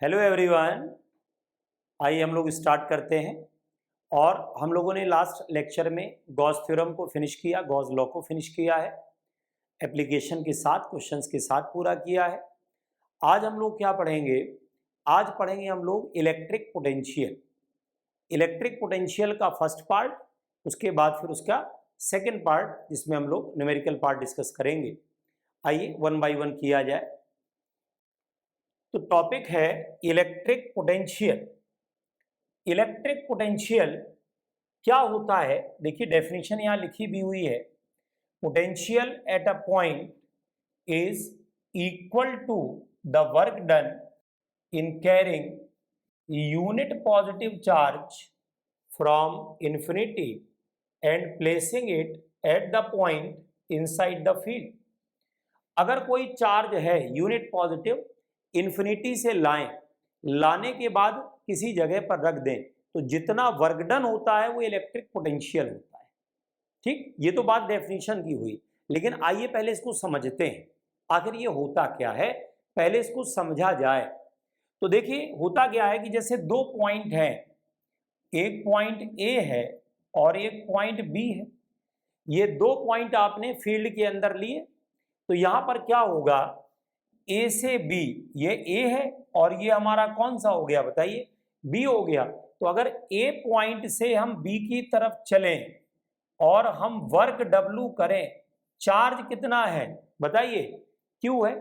Hello everyone, आइए हम लोग स्टार्ट करते हैं। और हम लोगों ने लास्ट लेक्चर में गॉस थ्योरम को फिनिश किया, गॉस लॉ को फिनिश किया है, एप्लीकेशन के साथ, क्वेश्चंस के साथ पूरा किया है। आज हम लोग क्या पढ़ेंगे? आज पढ़ेंगे हम लोग इलेक्ट्रिक पोटेंशियल। इलेक्ट्रिक पोटेंशियल का फर्स्ट पार्ट, उसके बाद फिर उसका सेकेंड पार्ट जिसमें हम लोग न्यूमेरिकल पार्ट डिस्कस करेंगे। आइए वन बाय वन किया जाए। तो टॉपिक है इलेक्ट्रिक पोटेंशियल। इलेक्ट्रिक पोटेंशियल क्या होता है? देखिए डेफिनेशन यहाँ लिखी भी हुई है। Potential at a point is equal to the work done in carrying unit positive charge from infinity and placing it at the point inside the field. अगर कोई चार्ज है यूनिट पॉजिटिव, इंफिनिटी से लाने के बाद किसी जगह पर रख दें तो जितना वर्क डन होता है वो इलेक्ट्रिक पोटेंशियल होता है। ठीक, ये तो बात डेफिनेशन की हुई, लेकिन आइए पहले इसको समझते हैं आखिर ये होता क्या है, पहले इसको समझा जाए। तो देखिए होता क्या है कि जैसे दो पॉइंट हैं, एक पॉइंट ए है और एक पॉइंट बी है। ये दो पॉइंट आपने फील्ड के अंदर लिए, तो यहां पर क्या होगा, ए से बी, ये ए है और ये हमारा कौन सा हो गया बताइए, बी हो गया। तो अगर ए पॉइंट से हम बी की तरफ चलें और हम वर्क डब्ल्यू करें, चार्ज कितना है बताइए, क्यू है।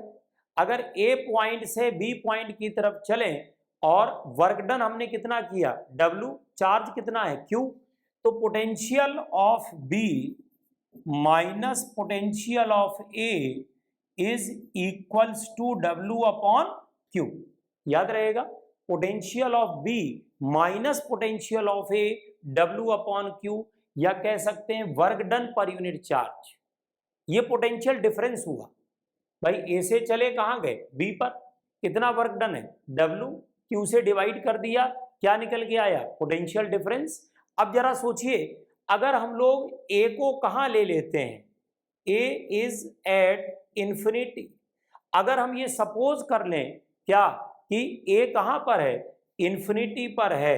अगर ए पॉइंट से बी पॉइंट की तरफ चलें और वर्क डन हमने कितना किया, डब्ल्यू, चार्ज कितना है, क्यू। तो potential of B minus potential of A is equals to W upon Q. याद रहेगा, potential of B minus potential of A, W upon Q, या कह सकते हैं वर्क डन पर यूनिट चार्ज। ये पोटेंशियल डिफरेंस हुआ। भाई ए से चले कहां गए, बी पर, कितना वर्क डन है, डब्ल्यू, क्यू से डिवाइड कर दिया, क्या निकल के आया, पोटेंशियल डिफरेंस। अब जरा सोचिए, अगर हम लोग ए को कहां ले लेते हैं, ए इज एट इंफिनिटी। अगर हम ये सपोज कर लें क्या कि ए कहां पर है, इंफिनिटी पर है।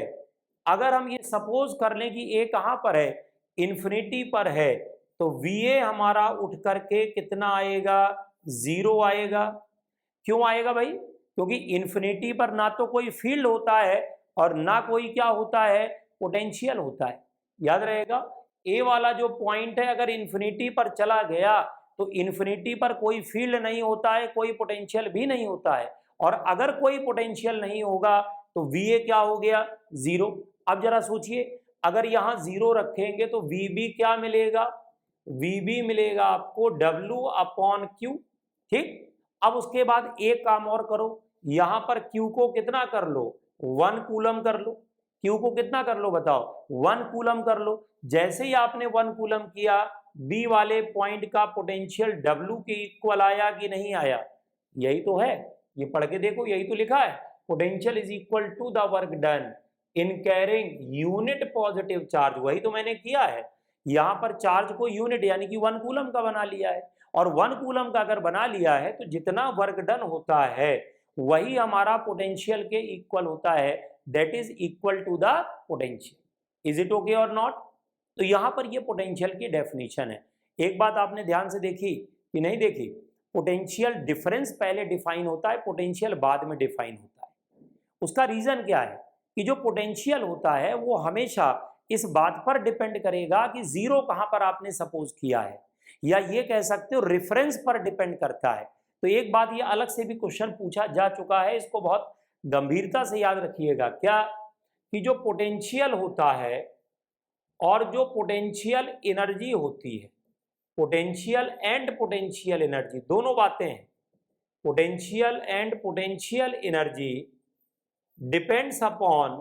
अगर हम ये सपोज कर लें कि ए कहां पर है, इंफिनिटी पर है, तो वीए हमारा उठ करके कितना आएगा, जीरो आएगा। क्यों आएगा भाई? क्योंकि इंफिनिटी पर ना तो कोई फील्ड होता है और ना कोई क्या होता है, पोटेंशियल होता है। याद रहेगा, ए वाला जो पॉइंट है अगर इंफिनिटी पर चला गया तो इंफिनिटी पर कोई फील्ड नहीं होता है, कोई पोटेंशियल भी नहीं होता है, और अगर कोई पोटेंशियल नहीं होगा तो वीए क्या हो गया, जीरो। अब जरा सोचिए, अगर यहां जीरो रखेंगे तो वीबी क्या मिलेगा, वीबी मिलेगा आपको डब्ल्यू अपॉन क्यू। ठीक, अब उसके बाद एक काम और करो, यहां पर क्यू को कितना कर लो, 1 कूलम कर लो। क्यू को कितना कर लो बताओ, 1 कूलम कर लो। जैसे ही आपने 1 कूलम किया, बी वाले पॉइंट का पोटेंशियल डब्ल्यू के इक्वल आया कि नहीं आया, यही तो है, ये पढ़ के देखो, यही तो लिखा है, potential is equal to the work done in carrying unit positive charge. वही तो मैंने किया है, यहां पर चार्ज को यूनिट यानी कि 1 कूलम का बना लिया है, और 1 कूलम का अगर बना लिया है तो जितना वर्क डन होता है वही हमारा पोटेंशियल के इक्वल होता है, that is equal to the potential. Is it okay और नॉट? तो यहां पर ये पोटेंशियल की डेफिनेशन है। एक बात आपने ध्यान से देखी कि नहीं देखी, पोटेंशियल डिफरेंस पहले डिफाइन होता है, पोटेंशियल बाद में डिफाइन होता है। उसका रीजन क्या है कि जो पोटेंशियल होता है वो हमेशा इस बात पर डिपेंड करेगा कि जीरो कहां पर आपने सपोज किया है, या ये कह सकते हो रेफरेंस पर डिपेंड करता है। तो एक बात ये अलग से भी क्वेश्चन पूछा जा चुका है, इसको बहुत गंभीरता से याद रखिएगा, क्या कि जो पोटेंशियल होता है और जो पोटेंशियल एनर्जी होती है, पोटेंशियल एंड पोटेंशियल एनर्जी दोनों बातें हैं। Potential and potential energy depends upon,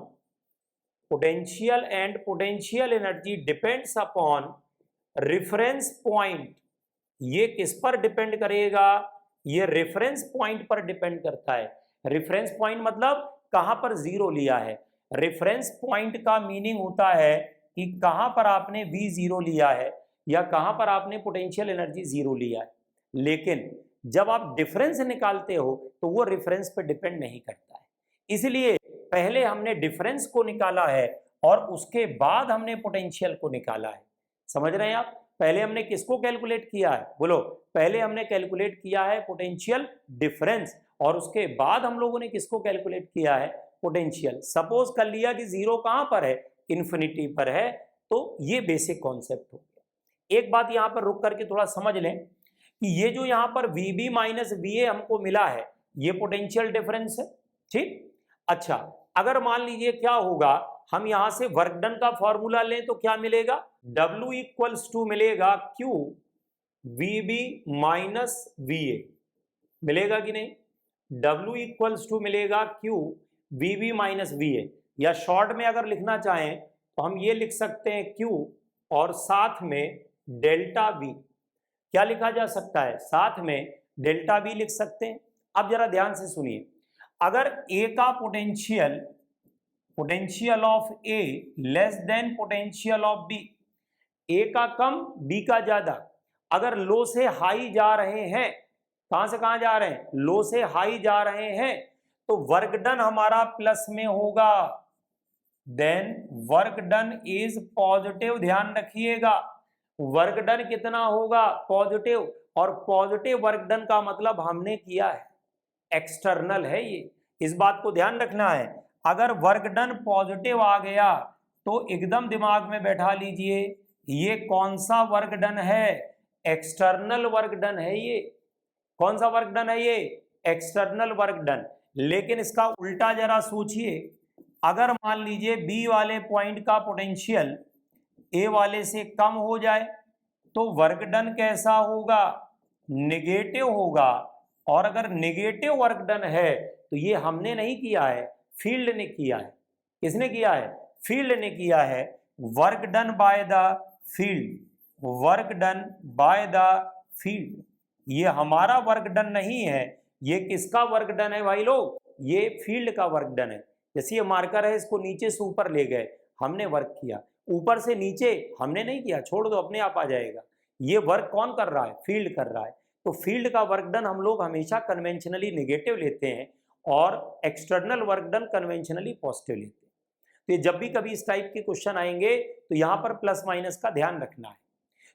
potential and potential energy depends upon reference point. ये किस पर डिपेंड करेगा, ये रेफरेंस पॉइंट पर डिपेंड करता है। रेफरेंस पॉइंट मतलब कहां पर जीरो लिया है। रेफरेंस पॉइंट का मीनिंग होता है कि कहां पर आपने V जीरो लिया है या कहां पर आपने पोटेंशियल एनर्जी जीरो लिया है। लेकिन जब आप डिफरेंस निकालते हो तो वो रेफरेंस पर डिपेंड नहीं करता है। इसलिए पहले हमने डिफरेंस को निकाला है और उसके बाद हमने पोटेंशियल को निकाला है। समझ रहे हैं आप? पहले हमने किसको कैलकुलेट किया है? बोलो। पहले हमने कैलकुलेट किया है पोटेंशियल डिफरेंस और उसके बाद हम लोगों ने किसको कैलकुलेट किया है? पोटेंशियल। सपोज कर लिया कि जीरो कहां पर है? इन्फिनिटी पर है। तो ये बेसिक कॉन्सेप्ट हो गया। एक बात यहां पर रुक करके थोड़ा समझ लें कि ये जो यहां पर VB माइनस VA हमको मिला है, ये पोटेंशियल डिफरेंस है। ठीक। अच्छा, अगर मान लीजिए क्या होगा, हम यहां से वर्क डन का फॉर्मूला लें तो क्या मिलेगा? W इक्वल्स टू मिलेगा Q VB माइनस VA। मिलेगा कि नहीं? W इक्वल्स टू मिलेगा Q VB माइनस VA, या शॉर्ट में अगर लिखना चाहें तो हम ये लिख सकते हैं Q और साथ में डेल्टा V। क्या लिखा जा सकता है? साथ में डेल्टा V लिख सकते हैं। अब जरा ध्यान से सुनिए, अगर A का potential of A less than potential of B, A का कम B का ज्यादा, अगर लो से हाई जा रहे हैं, कहां से कहां जा रहे हैं? लो से हाई जा रहे हैं, तो वर्क डन हमारा प्लस में होगा। Then work done is positive. ध्यान रखिएगा, वर्क डन कितना होगा? पॉजिटिव। और पॉजिटिव वर्क डन का मतलब हमने किया है एक्सटर्नल है ये, इस बात को ध्यान रखना है। अगर वर्क डन पॉजिटिव आ गया तो एकदम दिमाग में बैठा लीजिए, ये कौन सा वर्क डन है? एक्सटर्नल वर्क डन है ये। कौन सा वर्क डन है ये? External work done. लेकिन इसका उल्टा जरा सोचिए, अगर मान लीजिए बी वाले पॉइंट का पोटेंशियल ए वाले से कम हो जाए तो वर्क डन कैसा होगा? नेगेटिव होगा। और अगर नेगेटिव वर्क डन है तो ये हमने नहीं किया है, फील्ड ने किया है। किसने किया है? फील्ड ने किया है। Work done by the field, work done by the field. ये हमारा वर्क डन नहीं है, ये किसका वर्क डन है भाई लोग? ये फील्ड का वर्क डन है। जैसे ये मार्कर है, इसको नीचे से ऊपर ले गए, हमने वर्क किया। ऊपर से नीचे हमने नहीं किया, छोड़ दो, अपने आप आ जाएगा। ये वर्क कौन कर रहा है? फील्ड कर रहा है। तो फील्ड का वर्क डन हम लोग हमेशा कन्वेंशनली नेगेटिव लेते हैं और external work done conventionally positive लेते हैं। तो ये जब भी कभी इस टाइप के क्वेश्चन आएंगे तो यहाँ पर प्लस माइनस का ध्यान रखना है।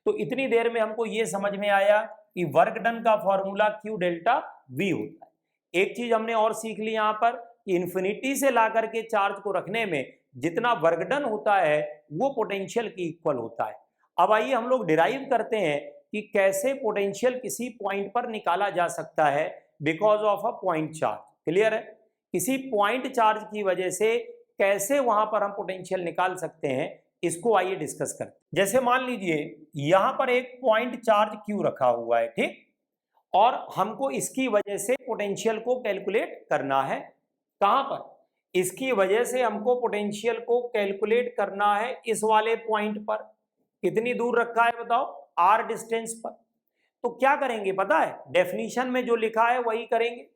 तो इतनी देर में हमको ये समझ में आया कि वर्क डन का फॉर्मूला Q डेल्टा V होता है। एक चीज हमने और सीख ली यहाँ पर कि इन्फिनिटी से ला करके चार्ज को रखने में जितना वर्क डन होता है वो पोटेंशियल की इक्वल होता है। अब आइए हम लोग डिराइव करते हैं कि कैसे पोटेंशियल किसी पॉइंट पर निकाला जा सकता है because of a point charge. Clear है? किसी पॉइंट चार्ज की वजह से कैसे वहां पर हम पोटेंशियल निकाल सकते हैं, इसको आइए डिस्कस करते हैं। जैसे मान लीजिए यहां पर एक पॉइंट चार्ज Q रखा हुआ है, ठीक, और हमको इसकी वजह से पोटेंशियल को कैलकुलेट करना है। कहां पर? इसकी वजह से हमको पोटेंशियल को कैलकुलेट करना है इस वाले पॉइंट पर। कितनी दूर रखा है बताओ? R डिस्टेंस पर। तो क्या करेंगे पता है? डेफिनेशन में जो लिखा है वही करेंगे।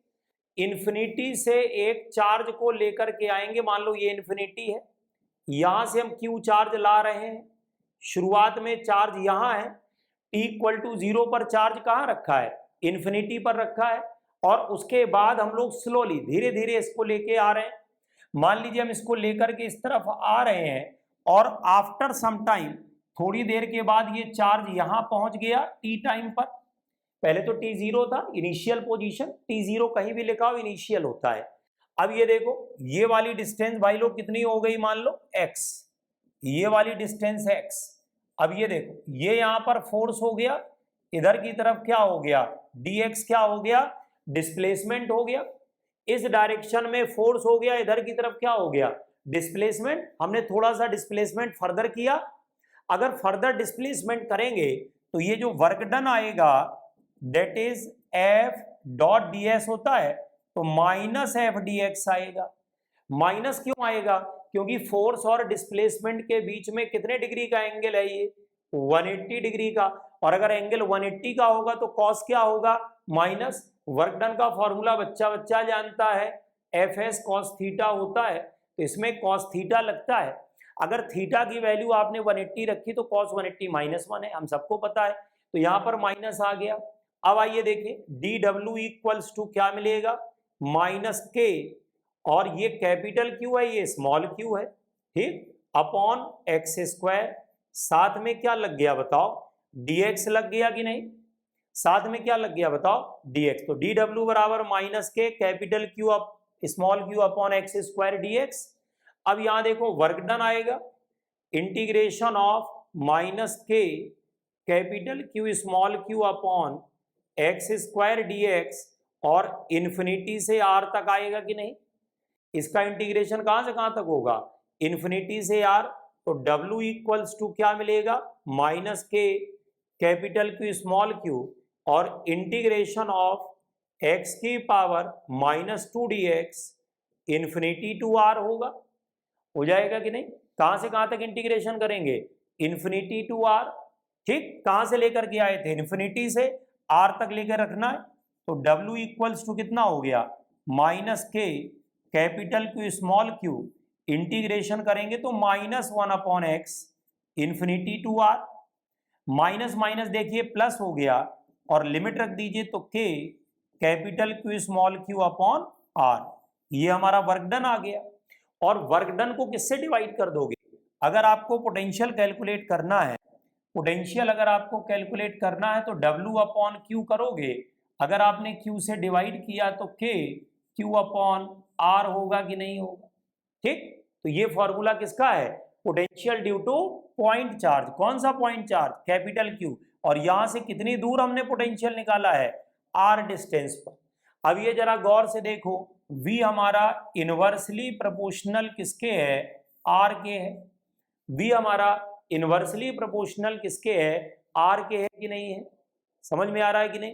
इन्फिनिटी से एक चार्ज को लेकर के आएंगे, मान लो ये इन्फिनिटी है, यहां से हम Q चार्ज ला रहे हैं। शुरुआत में चार्ज यहां है, T इक्वल टू 0 पर चार्ज कहां रखा है? इन्फिनिटी पर रखा है। और उसके बाद हम लोग स्लोली धीरे धीरे इसको लेके आ रहे हैं। मान लीजिए हम इसको लेकर के इस तरफ आ रहे हैं और आफ्टर सम टाइम, थोड़ी देर के बाद ये चार्ज यहां पहुंच गया T टाइम पर। पहले तो T0 था, इनिशियल पोजीशन। T0 कहीं भी लिखा हो इनिशियल होता है। अब ये देखो, ये वाली डिस्टेंस भाई लोग कितनी हो गई? मान लो x, ये वाली डिस्टेंस है x। अब ये देखो, ये यहां पर फोर्स हो गया, इधर की तरफ क्या हो गया? dx क्या हो गया? डिस्प्लेसमेंट हो गया। इस डायरेक्शन में फोर्स हो गया, इधर की तरफ क्या हो गया? डिस्प्लेसमेंट। हमने थोड़ा सा डिस्प्लेसमेंट फर्दर किया। अगर फर्दर डिस्प्लेसमेंट करेंगे तो ये जो वर्क डन आएगा that is F dot ds होता है, तो माइनस एफ डी एक्स आएगा। माइनस क्यों आएगा? क्योंकि फोर्स और डिस्प्लेसमेंट के बीच में कितने डिग्री का एंगल है? ये 180 डिग्री का। और अगर एंगल 180 का होगा तो कॉस क्या होगा? माइनस। वर्क डन का फॉर्मूला बच्चा बच्चा जानता है, एफ एस कॉस थीटा होता है, तो इसमें कॉस थीटा लगता है। अगर थीटा की वैल्यू आपने 180 रखी तो कॉस 180 -1 है, हम सबको पता है, तो यहां पर माइनस आ गया। अब आइए देखिए, डी डब्ल्यू इक्वल्स टू क्या मिलेगा? माइनस के और ये कैपिटल क्यू है, ये स्मॉल क्यू है, ठीक, अपॉन एक्स स्क्वायर, साथ में क्या लग गया बताओ, dx लग गया कि नहीं, साथ में क्या लग गया बताओ, dx, तो dw बराबर माइनस के capital Q up small Q upon x square dx। अब यहां देखो वर्क डन आएगा, इंटीग्रेशन ऑफ माइनस के capital Q small Q upon x square dx, और इन्फिनिटी से r तक आएगा कि नहीं, इसका इंटीग्रेशन कहां से कहां तक होगा, इन्फिनिटी से r, तो w इक्वल्स टू क्या मिलेगा, माइनस के कैपिटल क्यू स्मॉल क्यू और इंटीग्रेशन ऑफ x की power -2 dx infinity to r होगा, हो जाएगा कि नहीं। कहां से कहां तक इंटीग्रेशन करेंगे, इन्फिनिटी टू r, ठीक, कहां से लेकर के आए थे, इन्फिनिटी से r तक लेकर रखना है, तो w इक्वल्स टू कितना हो गया, माइनस के capital Q small Q, integration करेंगे तो -1 upon x infinity to r, minus minus देखिए प्लस हो गया, और लिमिट रख दीजिए तो k capital Q small Q upon r, ये हमारा वर्क डन आ गया। और वर्क डन को किससे डिवाइड कर दोगे, अगर आपको पोटेंशियल कैलकुलेट करना है, पोटेंशियल अगर आपको कैलकुलेट करना है तो W अपॉन Q करोगे, अगर आपने Q से डिवाइड किया तो K Q अपॉन R होगा कि नहीं होगा, ठीक। तो ये फॉर्मूला किसका है, potential due two point charge, कौन सा पॉइंट चार्ज, कैपिटल Q, और यहां से कितनी दूर हमने पोटेंशियल निकाला है, R डिस्टेंस पर। अब ये जरा गौर से देखो, V हमारा इनवर्सली प्रोपोर्शनल किसके है, R के है, V हमारा इनवर्सली प्रोपोर्शनल किसके है, R के है कि नहीं है, समझ में आ रहा है कि नहीं,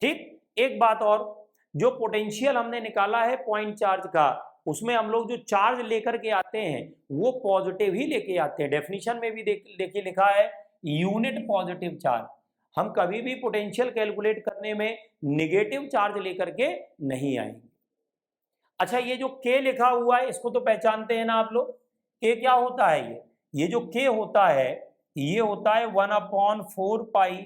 ठीक। एक बात और, जो पोटेंशियल हमने निकाला है पॉइंट चार्ज का, उसमें हम लोग जो चार्ज लेकर के आते हैं वो पॉजिटिव ही लेके आते हैं, डेफिनेशन में भी देखिए लिखा है यूनिट पॉजिटिव चार्ज, हम कभी भी पोटेंशियल कैलकुलेट करने में निगेटिव चार्ज लेकर के नहीं आएंगे। अच्छा, ये जो K लिखा हुआ है इसको तो पहचानते हैं ना आप लोग, K क्या होता है, ये जो K होता है ये होता है 1/4 pi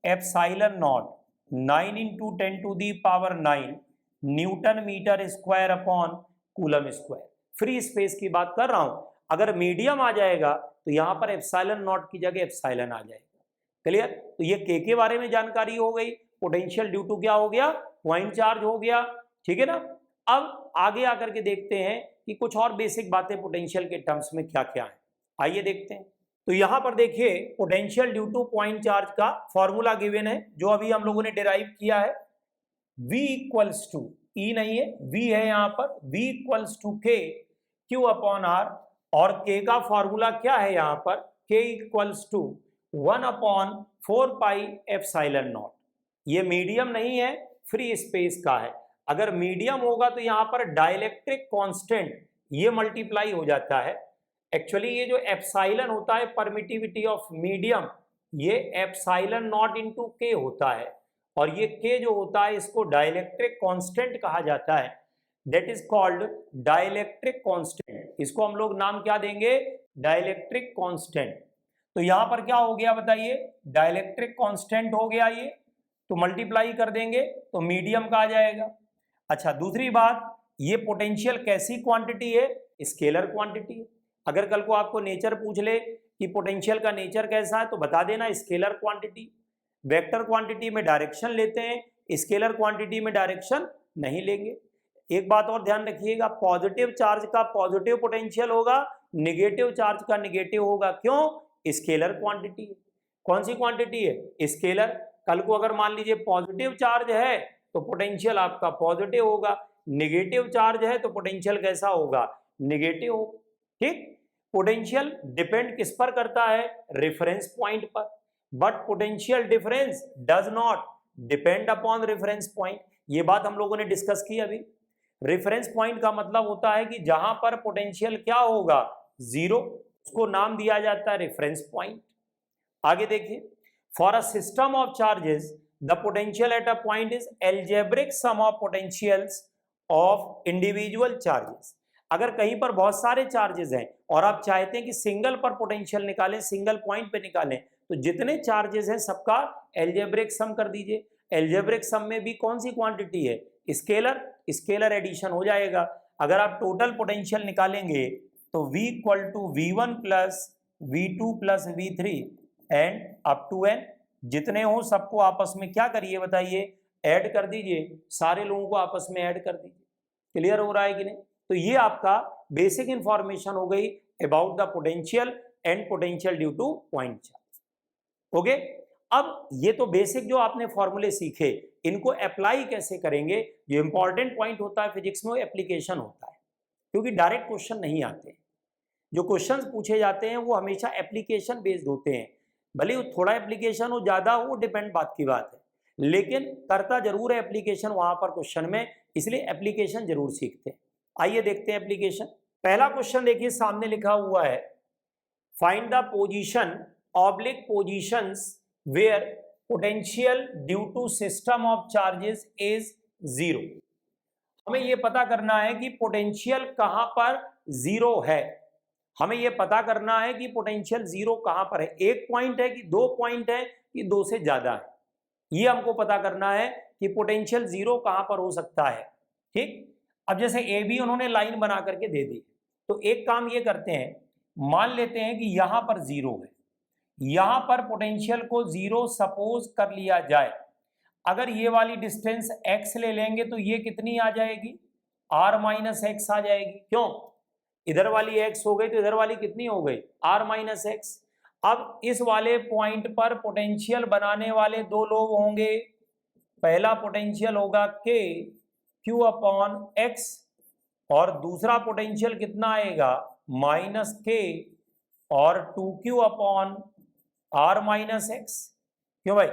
epsilon naught 9 × 10⁹ newton metre square upon coulomb square. Free space की बात कर रहा हूं, अगर मीडियम आ जाएगा तो यहां पर एप्सिलॉन नॉट की जगह एप्सिलॉन आ जाएगा, क्लियर। तो ये K के बारे में जानकारी हो गई, पोटेंशियल ड्यू टू क्या हो गया, पॉइंट चार्ज हो गया, ठीक है ना। अब आगे आकर के देखते हैं कि कुछ और बेसिक बातें पोटेंशियल के टर्म्स में क्या क्या है, आइए देखते हैं। तो यहां पर देखिए potential due two point charge का फॉर्मूला गिवन है जो अभी हम लोगों ने डिराइव किया है, V इक्वल्स टू, E नहीं है V है यहां पर, V equals to K Q upon R, और K का फॉर्मूला क्या है यहां पर, K equals to 1/4 pi epsilon naught. ये मीडियम नहीं है, फ्री स्पेस का है, अगर मीडियम होगा तो यहां पर डाइलेक्ट्रिक कांस्टेंट ये मल्टीप्लाई हो जाता है। एक्चुअली ये जो एप्सिलॉन होता है परमिटिविटी ऑफ मीडियम, ये एप्सिलॉन नॉट इनटू के होता है, और ये के जो होता है इसको डाइलेक्ट्रिक कांस्टेंट कहा जाता है, that is called dielectric constant. इसको हम लोग नाम क्या देंगे, डाइलेक्ट्रिक कांस्टेंट। तो यहां पर क्या हो गया बताइए, डाइलेक्ट्रिक कांस्टेंट हो गया ये, तो मल्टीप्लाई कर देंगे तो मीडियम का आ जाएगा। अच्छा, दूसरी बात, ये पोटेंशियल कैसी क्वांटिटी है, स्केलर क्वांटिटी है। अगर कल को आपको नेचर पूछ ले कि पोटेंशियल का नेचर कैसा है तो बता देना स्केलर क्वांटिटी। वेक्टर क्वांटिटी में डायरेक्शन लेते हैं, स्केलर क्वांटिटी में डायरेक्शन नहीं लेंगे। एक बात और ध्यान रखिएगा, पॉजिटिव चार्ज का पॉजिटिव पोटेंशियल होगा, निगेटिव चार्ज का निगेटिव होगा, क्यों, स्केलर क्वांटिटी है। कौन सी क्वांटिटी है, स्केलर। कल को अगर मान लीजिए पॉजिटिव चार्ज है तो पोटेंशियल आपका पॉजिटिव होगा, निगेटिव चार्ज है तो पोटेंशियल कैसा होगा, निगेटिव होगा, ठीक। पोटेंशियल डिपेंड किस पर करता है, रेफरेंस पॉइंट पर, but potential difference does not depend upon reference point. ये बात हम लोगों ने डिस्कस की अभी। रेफरेंस पॉइंट का मतलब होता है कि जहां पर पोटेंशियल क्या होगा, जीरो, उसको नाम दिया जाता है रेफरेंस पॉइंट। आगे देखिए, for a system of charges the potential at a point is algebraic sum of potentials of individual charges. अगर कहीं पर बहुत सारे चार्जेस हैं और आप चाहते हैं कि सिंगल पर पोटेंशियल निकालें, सिंगल पॉइंट पे निकालें, तो जितने चार्जेस हैं सबका एल्जेब्रिक सम कर दीजिए। एल्जेब्रिक सम में भी कौन सी क्वांटिटी है, स्केलर, स्केलर एडिशन हो जाएगा। अगर आप टोटल पोटेंशियल निकालेंगे तो V equal to V1 plus V2 plus V3 and up to n, जितने हो सबको आपस में क्या करिए बताइए, ऐड कर दीजिए, सारे लोगों को आपस में ऐड कर दीजिए। क्लियर हो रहा है कि नहीं? तो ये आपका बेसिक इंफॉर्मेशन हो गई about the potential and potential due two point charge. Okay, अब ये तो बेसिक जो आपने फॉर्मूले सीखे, इनको अप्लाई कैसे करेंगे, जो इंपॉर्टेंट पॉइंट होता है फिजिक्स में वो एप्लीकेशन होता है, क्योंकि डायरेक्ट क्वेश्चन नहीं आते। जो क्वेश्चंस पूछे जाते हैं वो हमेशा एप्लीकेशन बेस्ड होते हैं, भले वो थोड़ा एप्लीकेशन हो ज़्यादा हो, वो डिपेंड बात की बात है, लेकिन करता जरूर है एप्लीकेशन वहां पर क्वेश्चन में, इसलिए एप्लीकेशन जरूर सीखते हैं। आइए देखते हैं एप्लीकेशन। पहला क्वेश्चन देखिए सामने लिखा हुआ है, find the position oblique positions where potential due to system of charges is zero. हमें यह पता करना है कि पोटेंशियल कहां पर जीरो है, हमें यह पता करना है कि पोटेंशियल जीरो कहां पर है, एक पॉइंट है कि दो पॉइंट है कि दो से ज्यादा है, ये हमको पता करना है कि पोटेंशियल जीरो कहां पर हो सकता है। ठीक, अब जैसे ए बी उन्होंने लाइन बना करके दे दी, तो एक काम ये करते हैं, मान लेते हैं कि यहां पर जीरो है, यहां पर पोटेंशियल को जीरो सपोज कर लिया जाए, अगर ये वाली डिस्टेंस x ले लेंगे तो ये कितनी आ जाएगी, r माइनस एक्स आ जाएगी। क्यों, इधर वाली x हो गई तो इधर वाली कितनी हो गई, r माइनस एक्स। अब इस वाले पॉइंट पर पोटेंशियल बनाने वाले दो लोग होंगे, पहला पोटेंशियल होगा k q अपॉन x और दूसरा पोटेंशियल कितना आएगा माइनस k और 2q upon r minus x. क्यों भाई,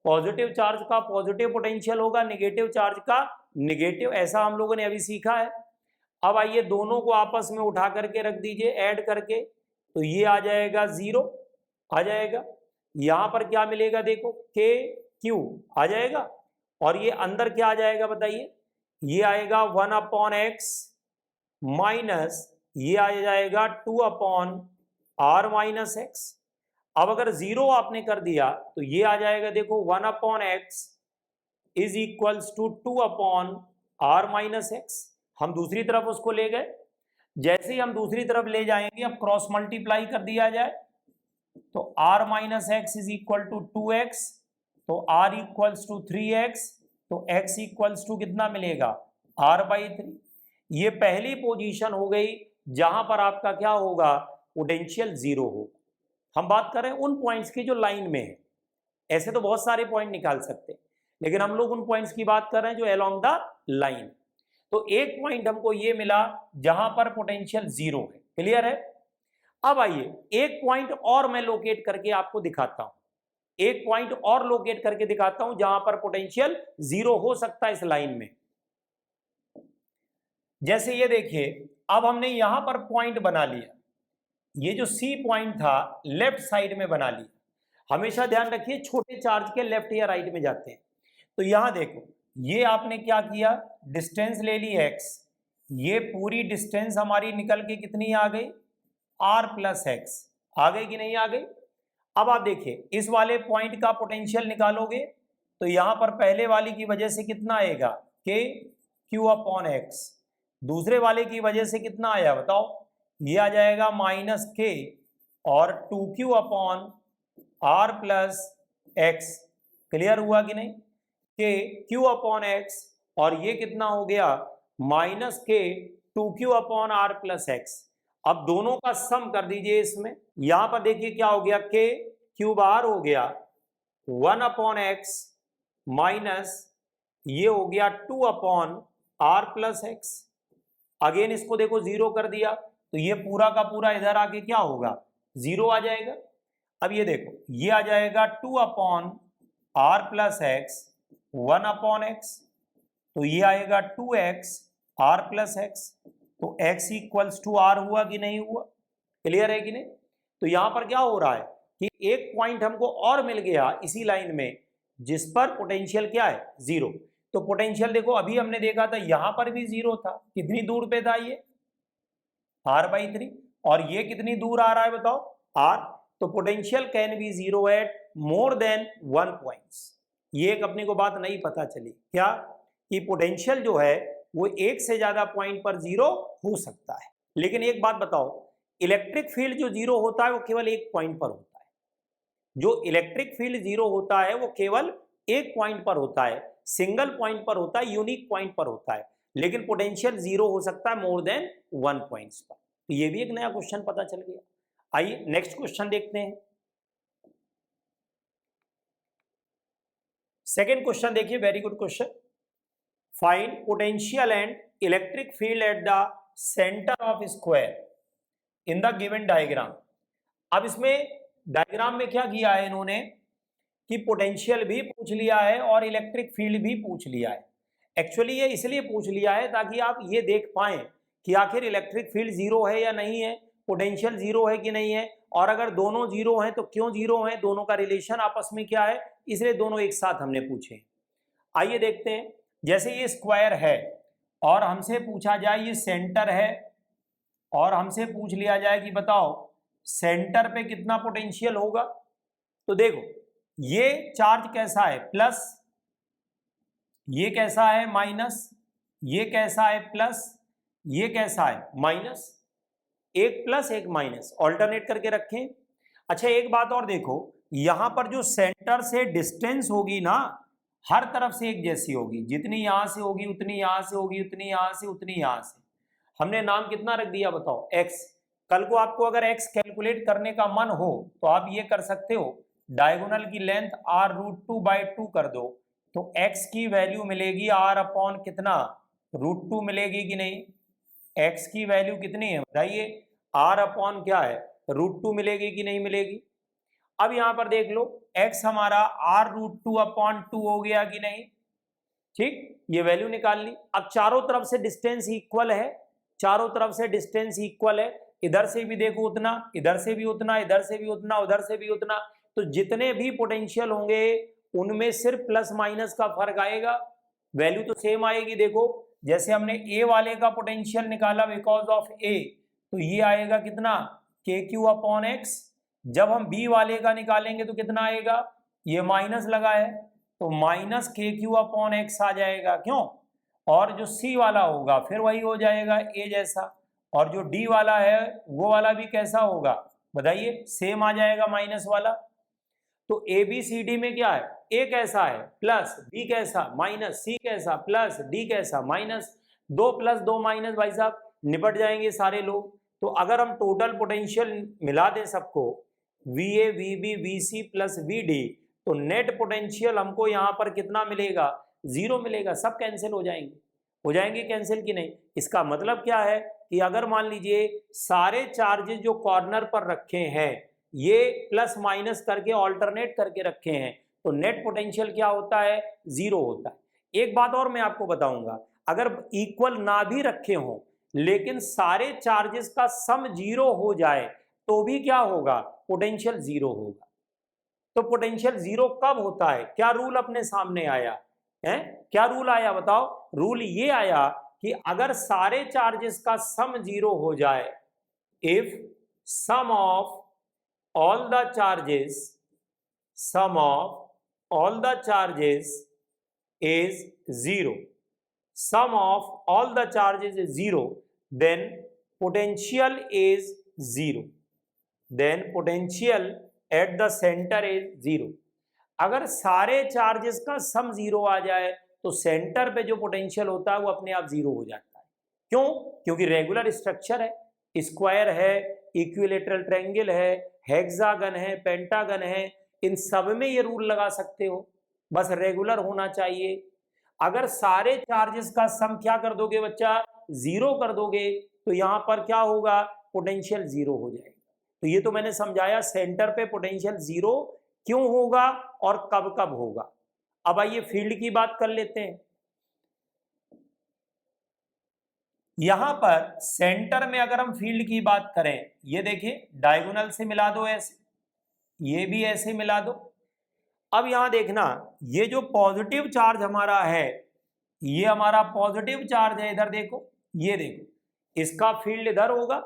पॉजिटिव चार्ज का पॉजिटिव पोटेंशियल होगा, नेगेटिव चार्ज का नेगेटिव, ऐसा हम लोगों ने अभी सीखा है। अब आइए दोनों को आपस में उठा करके रख दीजिए ऐड करके, तो ये आ जाएगा जीरो आ जाएगा, यहां पर क्या मिलेगा देखो k q आ जाएगा, और ये अंदर क्या आ जाएगा बताइए, ये आएगा 1 अपॉन एक्स माइनस ये आ जाएगा 2 अपॉन r माइनस एक्स। अब अगर जीरो आपने कर दिया तो ये आ जाएगा देखो 1 upon x is equals to 2 upon r minus x. हम दूसरी तरफ उसको ले गए, जैसे ही हम दूसरी तरफ ले जाएंगे, अब क्रॉस मल्टीप्लाई कर दिया जाए तो r minus x is equal to 2x, तो r इक्वल्स टू 3x, तो x इक्वल्स टू कितना मिलेगा r/3। ये पहली पोजीशन हो गई जहां पर आपका क्या होगा, पोटेंशियल जीरो होगा। हम बात कर रहे हैं उन पॉइंट्स की जो लाइन में है, ऐसे तो बहुत सारे पॉइंट निकाल सकते हैं, लेकिन हम लोग उन पॉइंट्स की बात कर रहे हैं जो अलोंग द लाइन। तो एक पॉइंट हमको ये मिला जहां पर पोटेंशियल जीरो है, क्लियर है। अब आइए एक पॉइंट और मैं लोकेट करके आपको दिखाता हूं, एक पॉइंट और लोकेट करके दिखाता हूं जहां पर पोटेंशियल जीरो हो सकता है इस लाइन में। जैसे ये देखिए, अब हमने यहां पर पॉइंट बना लिया, ये जो सी पॉइंट था लेफ्ट साइड में बना लिया। हमेशा ध्यान रखिए छोटे चार्ज के लेफ्ट या राइट में जाते हैं। तो यहां देखो, ये आपने क्या किया, डिस्टेंस ले ली x, ये पूरी डिस्टेंस हमारी निकल के कितनी आ गई r प्लस एक्स, आ गई कि नहीं आ गई। अब आप देखिए इस वाले पॉइंट का पोटेंशियल निकालोगे तो यहां पर पहले वाली की वजह से कितना आएगा k q अपॉन एक्स, दूसरे वाले की वजह से कितना आया बताओ, ये आ जाएगा माइनस k और 2q upon r plus x. Clear हुआ कि नहीं, k q अपॉन एक्स और ये कितना हो गया minus k 2q upon r plus x. अब दोनों का सम कर दीजिए इसमें, यहां पर देखिए क्या हो गया, k q बार हो गया 1 अपॉन एक्स माइनस ये हो गया 2 upon r plus x. Again इसको देखो जीरो कर दिया तो ये पूरा का पूरा इधर आके क्या होगा जीरो आ जाएगा। अब ये देखो ये आ जाएगा 2 upon r plus x 1 upon x, तो ये आएगा 2x r प्लस एक्स, तो x इक्वल्स टू r हुआ कि नहीं हुआ, क्लियर है कि नहीं। तो यहां पर क्या हो रहा है कि एक पॉइंट हमको और मिल गया इसी लाइन में जिस पर पोटेंशियल क्या है जीरो। तो पोटेंशियल देखो अभी हमने देखा था यहां पर भी जीरो था, कितनी दूर पे था ये r/3, और ये कितनी दूर आ रहा है बताओ r। तो potential can be zero at more than 1 points. ये एक अपने को बात नहीं पता चली क्या कि पोटेंशियल जो है वो एक से ज्यादा पॉइंट पर जीरो हो सकता है। लेकिन एक बात बताओ, इलेक्ट्रिक फील्ड जो जीरो होता है वो केवल एक पॉइंट पर होता है। जो इलेक्ट्रिक फील्ड जीरो होता है वो केवल एक पॉइंट पर होता है, सिंगल पॉइंट पर होता है, यूनिक पॉइंट पर होता है। लेकिन पोटेंशियल जीरो हो सकता है मोर देन 1 पॉइंट्स पर। तो ये भी एक नया क्वेश्चन पता चल गया। आइए नेक्स्ट क्वेश्चन देखते हैं। सेकेंड क्वेश्चन देखिए, very good question. Find potential and electric field at the centre of square in the given diagram. अब इसमें डायग्राम में क्या किया है इन्होंने कि पोटेंशियल भी पूछ लिया है और इलेक्ट्रिक फील्ड भी पूछ लिया है। एक्चुअली ये इसलिए पूछ लिया है ताकि आप ये देख पाएं कि आखिर इलेक्ट्रिक फील्ड जीरो है या नहीं है, पोटेंशियल जीरो है कि नहीं है, और अगर दोनों जीरो हैं तो क्यों जीरो हैं, दोनों का रिलेशन आपस में क्या है, इसलिए दोनों एक साथ हमने पूछे। आइए देखते हैं। जैसे ये स्क्वायर है और हमसे पूछा जाए ये सेंटर है, और हमसे पूछ लिया जाए कि बताओ सेंटर पे कितना पोटेंशियल होगा। तो देखो ये चार्ज कैसा है, प्लस, ये कैसा है माइनस, ये कैसा है प्लस, ये कैसा है माइनस, एक प्लस एक माइनस, ऑल्टरनेट करके रखें। अच्छा एक बात और देखो, यहां पर जो सेंटर से डिस्टेंस होगी ना हर तरफ से एक जैसी होगी, जितनी यहां से होगी उतनी यहां से होगी, उतनी यहां से उतनी यहां से। हमने नाम कितना रख दिया बताओ, एक्स। कल को आपको अगर एक्स कैलकुलेट करने का मन हो तो आप ये कर सकते हो, डायगोनल की लेंथ r√2/2 कर दो, तो x की वैल्यू मिलेगी r अपॉन कितना, √2 मिलेगी कि नहीं। x की वैल्यू कितनी है बताइए, r अपॉन क्या है, √2 मिलेगी कि नहीं मिलेगी। अब यहां पर देख लो x हमारा r√2/2 हो गया कि नहीं, ठीक, ये वैल्यू निकाल ली। अब चारों तरफ से डिस्टेंस इक्वल है, चारों तरफ से डिस्टेंस इक्वल है, इधर से भी देखो उतना, इधर से भी उतना, इधर से भी उतना, उधर से भी उतना, तो जितने भी पोटेंशियल होंगे उनमें सिर्फ प्लस माइनस का फर्क आएगा, वैल्यू तो सेम आएगी। देखो जैसे हमने ए वाले का पोटेंशियल निकाला बिकॉज ऑफ ए, तो ये आएगा कितना, KQ/X। जब हम बी वाले का निकालेंगे तो कितना आएगा, ये माइनस लगा है तो माइनस KQ/X आ जाएगा, क्यों, और जो सी वाला होगा फिर वही हो जाएगा ए जैसा, और जो डी वाला है वो वाला भी कैसा होगा बताइए, सेम आ जाएगा माइनस वाला। तो ए बी सी डी में क्या है, ए कैसा है प्लस, बी कैसा माइनस, सी कैसा प्लस, डी कैसा माइनस, 2 + 2 माइनस, भाई साहब निपट जाएंगे सारे लोग। तो अगर हम टोटल पोटेंशियल मिला दें सबको, VA VB VC plus VD, तो नेट पोटेंशियल हमको यहाँ पर कितना मिलेगा, 0 मिलेगा, सब कैंसिल हो जाएंगे कैंसिल कि नहीं। इसका मतलब क्या है कि अगर मान लीजिए सारे चार्जेस जो कॉर्नर पर रखे हैं ये प्लस माइनस करके ऑल्टरनेट करके रखे हैं, तो नेट पोटेंशियल क्या होता है, 0 होता है। एक बात और मैं आपको बताऊंगा, अगर इक्वल ना भी रखे हों लेकिन सारे चार्जेस का सम 0 हो जाए तो भी क्या होगा, पोटेंशियल 0 होगा। तो पोटेंशियल 0 कब होता है, क्या रूल अपने सामने आया है, क्या रूल आया बताओ, रूल ये आया कि अगर सारे चार्जेस का सम 0 हो जाए, if sum of all the charges, sum of all the charges is 0, sum of all the charges is 0, then potential is 0, then potential at the center is 0। अगर सारे चार्जेस का सम 0 आ जाए तो सेंटर पे जो पोटेंशियल होता है वो अपने आप 0 हो जाता है। क्यों, क्योंकि रेगुलर स्ट्रक्चर है, स्क्वायर है, इक्विलेटरल ट्रायंगल है, हेक्सागन है, पेंटागन है, इन सब में ये रूल लगा सकते हो, बस रेगुलर होना चाहिए। अगर सारे चार्जेस का सम क्या कर दोगे बच्चा, 0 कर दोगे, तो यहां पर क्या होगा, पोटेंशियल 0 हो जाएगा। तो ये तो मैंने समझाया सेंटर पे पोटेंशियल 0 क्यों होगा और कब कब होगा। अब आइए फील्ड की बात कर लेते हैं। यहां पर सेंटर में अगर हम फील्ड की बात करें, ये देखिए डायगोनल से मिला दो ऐसे, ये भी ऐसे मिला दो। अब यहां देखना, ये जो पॉजिटिव चार्ज हमारा है, ये हमारा पॉजिटिव चार्ज है, इधर देखो, ये देखो, इसका फील्ड इधर होगा।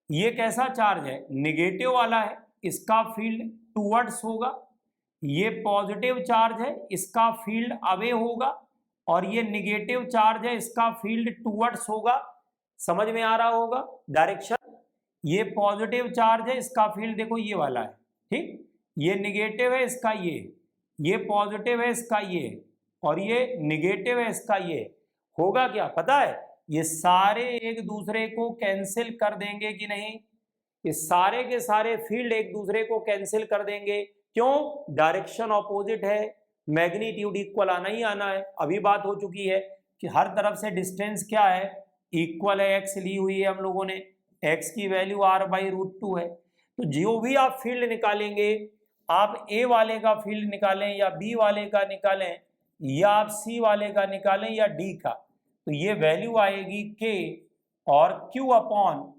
ये कैसा चार्ज है, निगेटिव वाला है, इसका फील्ड टूवर्ड्स होगा। ये पॉजिटिव चार्ज है, इसका फील्ड अवे होगा। और ये निगेटिव चार्ज है, इसका फील्ड टूवर्ड्स होगा, समझ में आ रहा होगा डायरेक्शन। ये पॉजिटिव चार्ज है, इसका फील्ड देखो ये वाला है, ठीक, ये निगेटिव है इसका, ये पॉजिटिव है इसका, ये और ये निगेटिव है इसका, ये होगा क्या पता है, ये सारे एक दूसरे को कैंसिल कर देंगे कि नहीं, ये सारे के सारे फील्ड एक दूसरे को कैंसिल कर देंगे। क्यों? डायरेक्शन ऑपोजिट है, मैग्नीट्यूड इक्वल आना ही आना है। अभी बात हो चुकी है कि हर तरफ से डिस्टेंस क्या है, इक्वल है, एक्स ली हुई है हम लोगों ने, एक्स की वैल्यू r/√2 है। तो जो भी आप फील्ड निकालेंगे, आप ए वाले का फील्ड निकालें या बी वाले का निकालें या आप सी वाले का निकालें या डी का, तो ये वैल्यू आएगी के और क्यू अपॉन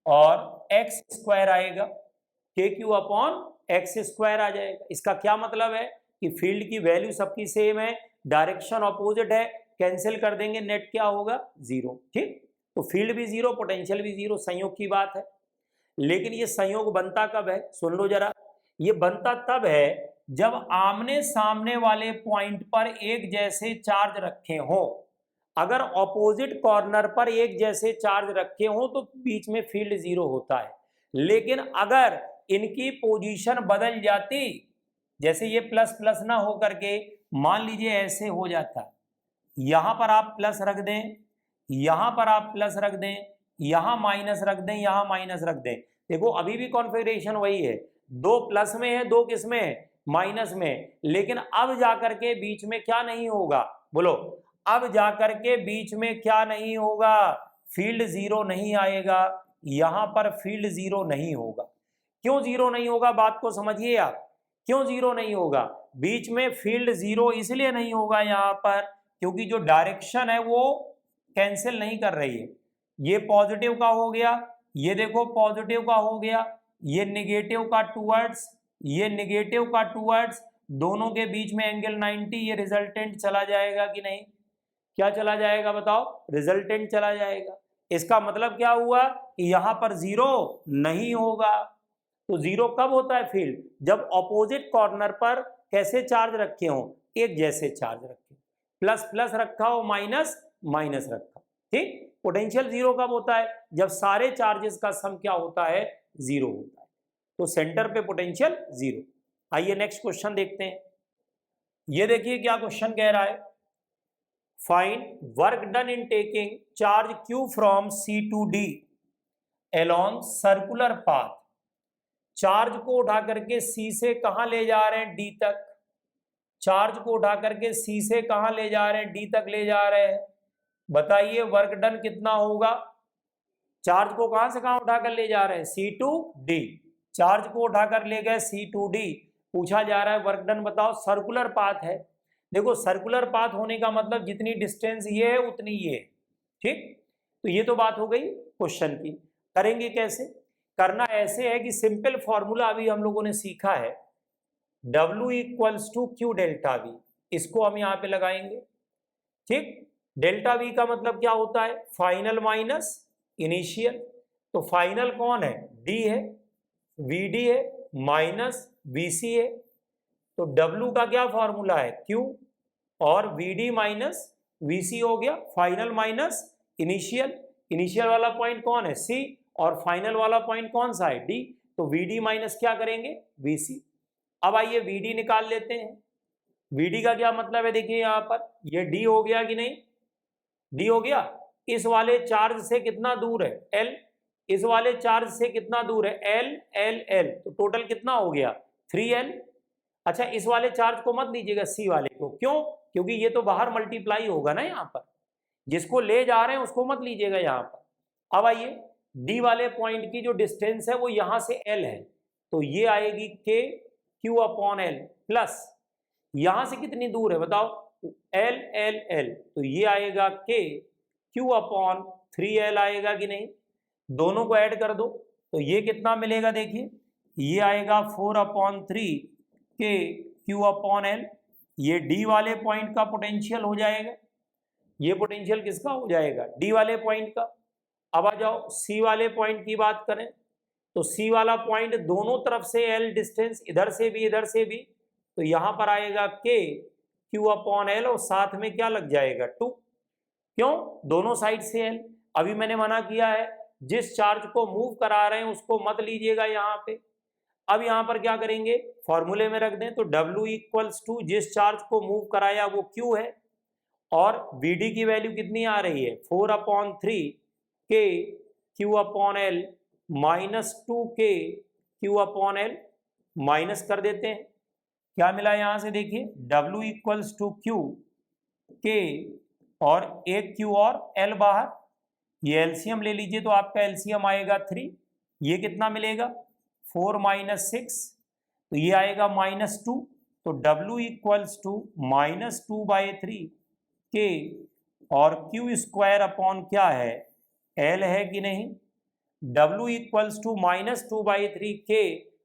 और एक्स स्क्वायर आएगा, के क्यू अपॉन एक्स स्क्वायर आ जाएगा। इसका क्या मतलब है कि फील्ड की वैल्यू सबकी सेम है, डायरेक्शन ऑपोजिट है, कैंसिल कर देंगे, नेट क्या होगा, जीरो। ठीक, तो फील्ड भी जीरो, पोटेंशियल भी जीरो, संयोग की बात है। लेकिन ये संयोग बनता कब है, सुन लो जरा, ये बनता तब है जब आमने सामने वाले पॉइंट पर एक जैसे चार्ज रखे हो। अगर ऑपोजिट कॉर्नर पर एक जैसे चार्ज रखे हो तो बीच में फील्ड जीरो होता है। लेकिन अगर इनकी पोजीशन बदल जाती, जैसे ये प्लस प्लस ना हो करके मान लीजिए ऐसे हो जाता, यहां पर आप प्लस रख दें, यहां पर आप प्लस रख दें, यहां माइनस रख दें, यहां माइनस रख दें, देखो अभी भी कॉन्फ़िगरेशन वही है, दो प्लस में है, दो किस में है, माइनस में। लेकिन अब जाकर के बीच में क्या नहीं होगा, बोलो, अब जाकर के बीच में क्या नहीं होगा, फील्ड जीरो नहीं आएगा, यहां पर फील्ड जीरो नहीं होगा। क्यों जीरो नहीं होगा, बात को समझिए आप, क्यों जीरो नहीं होगा, बीच में फील्ड जीरो इसलिए नहीं होगा यहां पर क्योंकि जो डायरेक्शन है वो कैंसिल नहीं कर रही है। ये पॉजिटिव का हो गया, ये देखो पॉजिटिव का हो गया, ये निगेटिव का टूवर्ड्स, ये निगेटिव का टूवर्ड्स, दोनों के बीच में एंगल 90, ये रिजल्टेंट चला जाएगा कि नहीं, क्या चला जाएगा बताओ, रिजल्टेंट चला जाएगा। इसका मतलब क्या हुआ कि यहां पर जीरो नहीं होगा। तो जीरो कब होता है फील्ड, जब ऑपोजिट कॉर्नर पर कैसे चार्ज रखे हो, एक जैसे चार्ज रखे, प्लस प्लस रखा हो, माइनस माइनस रखा। ठीक, पोटेंशियल जीरो कब होता है, जब सारे चार्जेस का सम क्या होता है, जीरो होता है। तो सेंटर पे पोटेंशियल जीरो। आइए नेक्स्ट क्वेश्चन देखते हैं। ये देखिए क्या क्वेश्चन कह रहा है, find work done in taking charge Q from C to D along circular path. Charge को उठा करके C से कहां ले जा रहे हैं, D तक। चार्ज को उठा करके C से कहां ले जा रहे हैं, D तक ले जा रहे हैं। बताइए वर्क डन कितना होगा। चार्ज को कहां से कहां उठाकर ले जा रहे हैं, C to D। चार्ज को उठाकर ले गए C to D, पूछा जा रहा है वर्क डन बताओ। सर्कुलर पाथ है, देखो सर्कुलर पाथ होने का मतलब जितनी डिस्टेंस ये है उतनी ये है। ठीक, तो ये तो बात हो गई क्वेश्चन की। करेंगे कैसे, करना ऐसे है कि सिंपल फॉर्मूला अभी हम लोगों ने सीखा है, W equals to Q delta V, इसको हम यहाँ पे लगाएंगे। ठीक, डेल्टा V का मतलब क्या होता है, फाइनल माइनस इनिशियल। तो फाइनल कौन है, D है, VD है, माइनस VC है। तो W का क्या फॉर्मूला है, Q, और VD माइनस VC हो गया, फाइनल माइनस इनिशियल। इनिशियल वाला पॉइंट कौन है, C, और फाइनल वाला पॉइंट कौन सा है, D। तो VD माइनस क्या करेंगे, VC। अब आइए VD निकाल लेते हैं। VD का क्या मतलब है, देखिए यहां पर ये D हो गया कि नहीं, D हो गया। इस वाले चार्ज से कितना दूर है, L, इस वाले चार्ज से कितना दूर है, L L L, तो टोटल कितना हो गया, 3L। अच्छा, इस वाले चार्ज को मत लीजिएगा, C वाले को, क्यों, क्योंकि ये तो बाहर मल्टीप्लाई होगा ना, यहाँ पर जिसको ले जा रहे हैं उसको मत लीजिएगा यहाँ पर। अब आइए D वाले पॉइंट की जो डिस्टेंस है वो यहाँ से L है, तो ये आएगी K Q upon L, plus यहाँ से कितनी दूर है बताओ, L L L, तो ये आएगा K Q अपॉन 3L आएगा कि नहीं। दोनों को ऐड कर दो तो ये कितना मिलेगा, देखिए ये आएगा 4/3 K Q अपॉन L। ये D वाले पॉइंट का पोटेंशियल हो जाएगा, ये पोटेंशियल किसका हो जाएगा, D वाले पॉइंट का। अब आ जाओ C वाले पॉइंट की बात करें, तो सी वाला पॉइंट दोनों तरफ से एल डिस्टेंस, इधर से भी इधर से भी, तो यहां पर आएगा के क्यू अपॉन एल और साथ में क्या लग जाएगा 2। क्यों? दोनों साइड से एल। अभी मैंने मना किया है जिस चार्ज को मूव करा रहे हैं उसको मत लीजिएगा यहाँ पे। अब यहाँ पर क्या करेंगे, फॉर्मूले में रख दें तो W इक्वल्स टू जिस चार्ज को मूव कराया वो Q है और VD की वैल्यू कितनी आ रही है 4/3 के Q upon L minus 2K Q upon L, minus कर देते हैं। क्या मिला यहां से देखिए, W equals to Q K और एक Q और L बाहर, ये एलसीएम ले लीजिए तो आपका एलसीएम आएगा 3, ये कितना मिलेगा 4 - 6, तो ये आएगा -2, तो W इक्वल्स टू -2/3 के और Q स्क्वायर अपॉन क्या है L है कि नहीं, W इक्वल्स टू -2/3 के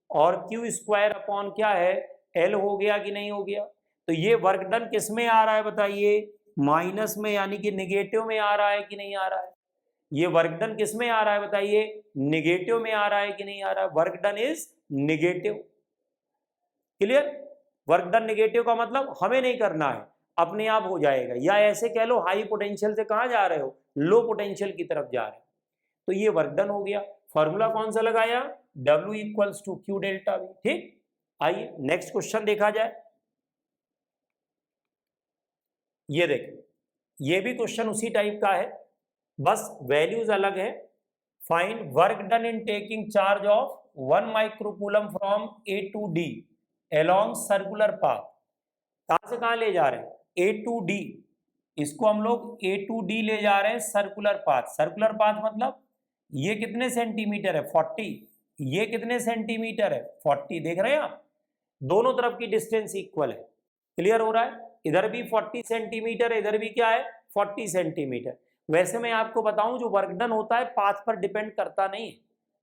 और Q स्क्वायर अपॉन क्या है L हो गया कि नहीं हो गया। तो ये वर्क डन किस में आ रहा है बताइए, माइनस में, यानी कि निगेटिव में आ रहा है कि नहीं आ रहा है। ये वर्क डन किस में आ रहा है बताइए, निगेटिव में आ रहा है कि नहीं आ रहा है। Work done is negative. Clear? Work done negative का मतलब हमें नहीं करना है, अपने आप हो जाएगा, या ऐसे कह लो हाई पोटेंशियल से कहां जा रहे हो, लो पोटेंशियल की तरफ जा रहे हो। तो ये वर्क डन हो गया। फॉर्मूला कौन सा लगाया, W equals to Q delta V। ठीक, आइए नेक्स्ट क्वेश्चन देखा जाए। ये देखें, ये भी क्वेश्चन उसी टाइप का है, बस वैल्यूज अलग है। Find work done in taking charge of 1 microcoulomb from A to D along circular path. कहां से कहां ले जा रहे हैं, A to D, इसको हम लोग A to D ले जा रहे हैं सर्कुलर पाथ। सर्कुलर पाथ मतलब ये कितने सेंटीमीटर है 40, ये कितने सेंटीमीटर है 40, देख रहे हैं आप, दोनों तरफ की डिस्टेंस इक्वल है। क्लियर हो रहा है, इधर भी 40 सेंटीमीटर है, इधर भी क्या है 40 सेंटीमीटर। वैसे मैं आपको बताऊं जो वर्क डन होता है पाथ पर डिपेंड करता नहीं है।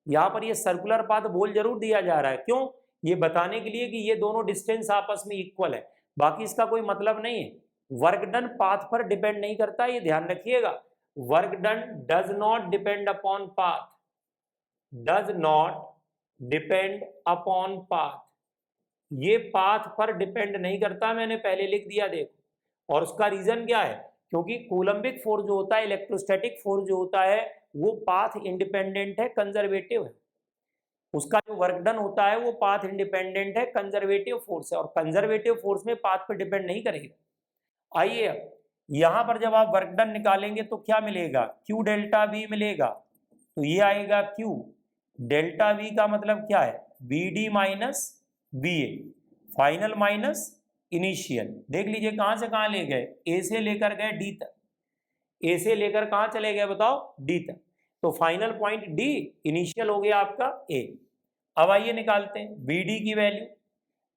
यहाँ पर ये सर्कुलर पाथ बोल जरूर दिया जा रहा है, क्यों, ये बताने के लिए कि ये दोनों डिस्टेंस आपस में इक्वल है, बाकी इसका कोई मतलब नहीं है। वर्क डन पाथ पर डिपेंड नहीं करता, ये ध्यान रखिएगा। Work done does not depend upon path, does not depend upon path, ये पाथ पर डिपेंड नहीं करता, मैंने पहले लिख दिया देखो। और उसका रीजन क्या है, क्योंकि कूलम्बिक फोर्स जो होता है, इलेक्ट्रोस्टैटिक फोर्स जो होता है वो पाथ इंडिपेंडेंट है, कंजर्वेटिव है। उसका जो वर्क डन होता है वो पाथ इंडिपेंडेंट है, कंजर्वेटिव फोर्स है, और कंजर्वेटिव फोर्स में पाथ पर डिपेंड नहीं करेगा। आइए अब यहां पर जब आप वर्क डन निकालेंगे तो क्या मिलेगा, Q डेल्टा V मिलेगा, तो ये आएगा Q डेल्टा V का मतलब क्या है BD minus BA, final minus initial. देख लीजिए कहां से कहां ले गए, A से लेकर गए D तक, A से लेकर कहां चले गए बताओ D तक, तो फाइनल पॉइंट D, इनिशियल हो गया आपका A। अब आइए निकालते हैं BD की वैल्यू।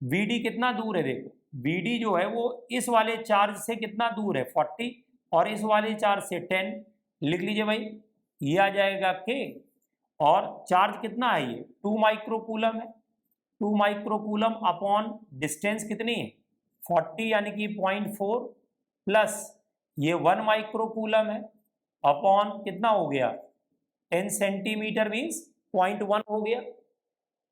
BD कितना दूर है, देखो BD जो है वो इस वाले चार्ज से कितना दूर है 40, और इस वाले चार्ज से 10, लिख लीजिए भाई, ये आ जाएगा K, और चार्ज कितना है ये 2 माइक्रोकूलम है, 2 माइक्रोकूलम अपॉन डिस्टेंस कितनी है 40, यानी कि 0.4, प्लस ये 1 माइक्रोकूलम है अपॉन कितना हो गया 10 सेंटीमीटर मीन्स 0.1 हो गया।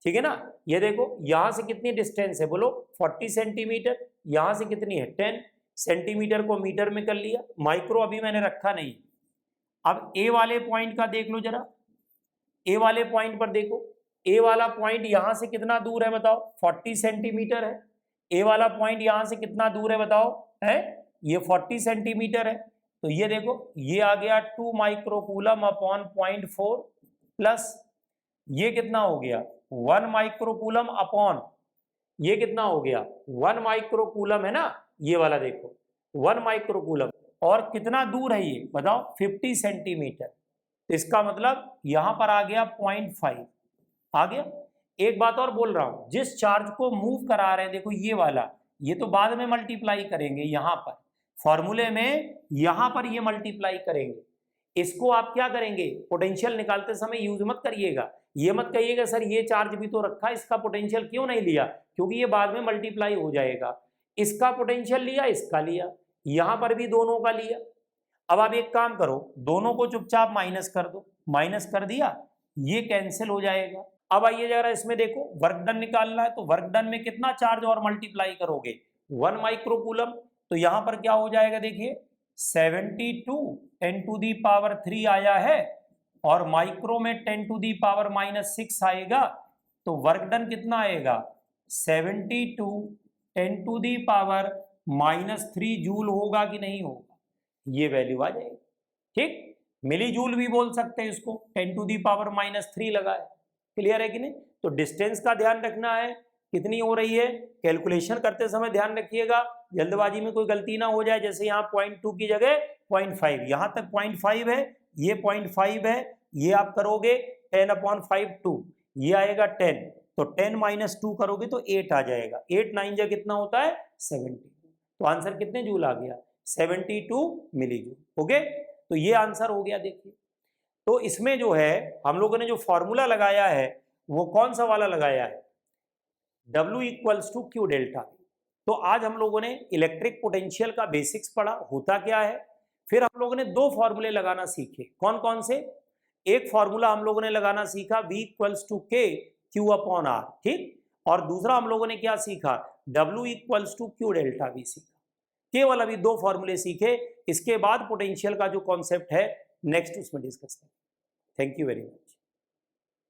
ठीक है ना, ये देखो यहां से कितनी डिस्टेंस है बोलो 40 सेंटीमीटर, यहां से कितनी है 10 सेंटीमीटर को मीटर में कर लिया, माइक्रो अभी मैंने रखा नहीं। अब ए वाले पॉइंट का देख लो जरा, ए वाले पॉइंट पर देखो, ए वाला पॉइंट यहां से कितना दूर है बताओ 40 सेंटीमीटर है, ए वाला पॉइंट यहां से कितना दूर है बताओ, है ये 40 सेंटीमीटर है, तो ये देखो ये आ गया 2 माइक्रोकूलम अपॉन 0.4, प्लस ये कितना हो गया 1 माइक्रोकूलम अपॉन ये कितना हो गया 1 माइक्रोकूलम है ना, ये वाला देखो 1 माइक्रोकूलम, और कितना दूर है ये बताओ 50 सेंटीमीटर, इसका मतलब यहां पर आ गया 0.5 आ गया। एक बात और बोल रहा हूं, जिस चार्ज को मूव करा रहे हैं देखो ये वाला, ये तो बाद में मल्टीप्लाई करेंगे, यहां पर फॉर्मूले में यहां पर ये मल्टीप्लाई करेंगे, इसको आप क्या करेंगे पोटेंशियल निकालते समय यूज मत करिएगा, ये मत कहिएगा सर ये चार्ज भी तो रखा इसका पोटेंशियल क्यों नहीं लिया, क्योंकि ये बाद में मल्टीप्लाई हो जाएगा, इसका पोटेंशियल लिया इसका लिया, यहां पर भी दोनों का लिया। अब आप एक काम करो, दोनों को चुपचाप माइनस कर दो, माइनस कर दिया ये कैंसिल हो जाएगा। अब आइए जरा इसमें देखो, वर्क डन निकालना है, तो वर्क डन में कितना चार्ज और मल्टीप्लाई करोगे, 1 माइक्रो कूलम। तो यहां पर क्या हो जाएगा, देखिए 72 10⁻³ आया है, और माइक्रो में 10⁻⁻6 आएगा। तो वर्क डन कितना आएगा, 72 10⁻⁻3 जूल होगा कि नहीं होगा, ये वैल्यू आ जाएगी। ठीक, मिली जूल भी बोल सकते हैं इसको, 10⁻⁻3 लगा है। क्लियर है कि नहीं। तो डिस्टेंस का ध्यान रखना है, कितनी हो रही है, कैलकुलेशन करते समय ध्यान रखिएगा, जल्दबाजी में कोई गलती ना हो जाए। जैसे यहाँ 0.2 की जगह 0.5, यहाँ तक 0.5 है, ये 0.5 है, ये आप करोगे 10/5 ये आएगा 10, तो 10 - 2 करोगे तो 8 आ जाएगा। 8 9 जा कितना होता है, 70। तो आंसर कितने जूल आ गया, 72 मिली जूल। ओके, तो ये आंसर हो गया। देखिए, तो इसमें जो है हम लोगों ने जो फॉर्मूला लगाया है वो कौन सा वाला लगाया है, W = Q डेल्टा। तो आज हम लोगों ने इलेक्ट्रिक पोटेंशियल का बेसिक्स पढ़ा, होता क्या है। फिर हम लोगों ने दो फॉर्मूले लगाना सीखे, कौन कौन से। एक फॉर्मूला हम लोगों ने लगाना सीखा V = K Q/R, ठीक। और दूसरा हम लोगों ने क्या सीखा, W = Q डेल्टा V सीखा। केवल अभी दो फॉर्मूले सीखे, इसके बाद पोटेंशियल का जो कॉन्सेप्ट है नेक्स्ट उसमें डिस्कस करें। Thank you very much.